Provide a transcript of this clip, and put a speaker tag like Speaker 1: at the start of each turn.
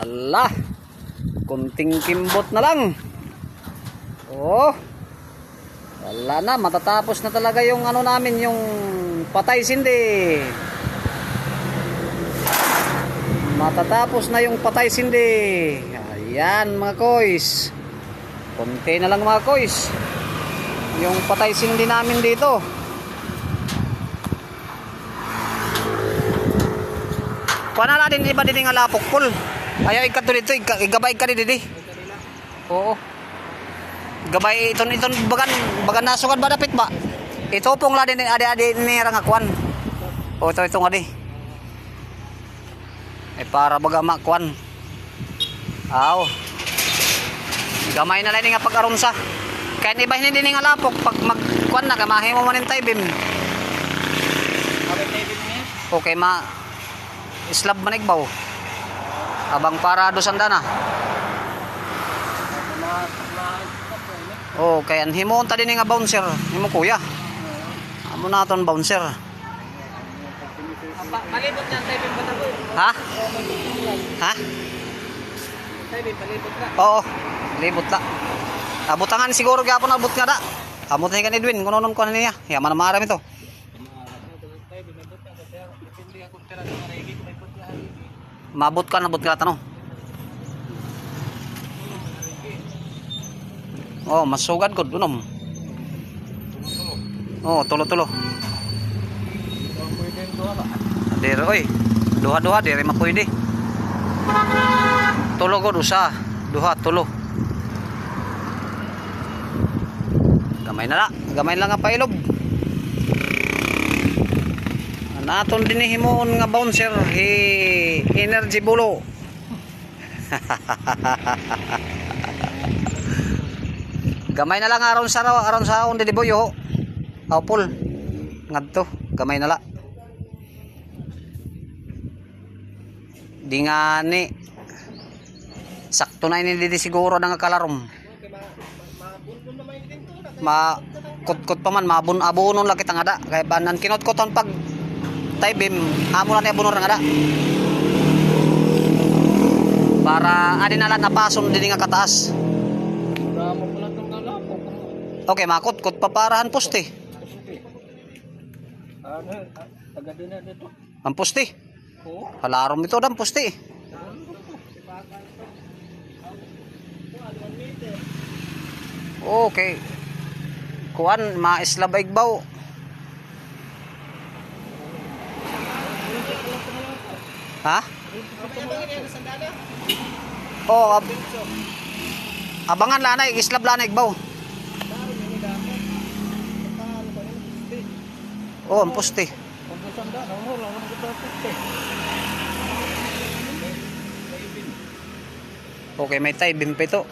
Speaker 1: Ala, kunting kimbot na lang. Oh, wala na, matatapos na talaga yung ano namin, yung patay sindi. Matatapos na yung patay sindi. Ayan mga koys, kunti na lang mga koys yung patay sindi namin dito. Panala din iba din nga lapok pul. Ayaw ikato dito, igabay ka dito. Oo. Gabay iton bagan nasukan ba dapit ba? Ito pong la din adi ni rangakwan. O ito nga di. Eh para baga makwan. Aw. Gamay na lang nga pag-aron sa. Kaya iba hindi din nga lapok pag magkwan na kamahi mo manin taybim. Okay ma islab manigbaw. Abang parado sandana. Oh, kaya himon ta din nga bouncer. Himo kuya. Amo naton bouncer. Palibot yan tayo bin batago. Ha? Ha? Tayo bin palibot na. Oo, libot la. Abutangan siguro gyapon abot nga da. Amo ta ni Edwin kuno nun ko niya. Yaman na maram ito. Mabot ka tanong. Oh, masugad ko dunom. Oh, tulo. Dire oy. Duha dire mapuydi. Tulo gud usa, duha tulo. Gamay lang nga pailob. Naton din himuon nga bouncer energy bulo. Gamay na lang aron sa onde di boyo. Awpol. Ngadto, gamay na la. Di nga ni sakto na ini di siguro nga kalarom. Kutkot pa man abunon lang kita nga da. Kaya banan kinotkoton pag taybim amo lang abunon nga da. Para adi na lang napason din nga kataas. Okay, makutkot paparahan poste. Ang poste. Halarom ito dam poste. Okay. Kuan maislab igbaw. Ha? Oh, abangan lanay, islab lanay igbaw. Oh, ang poste. Okay, may taybim pa ito.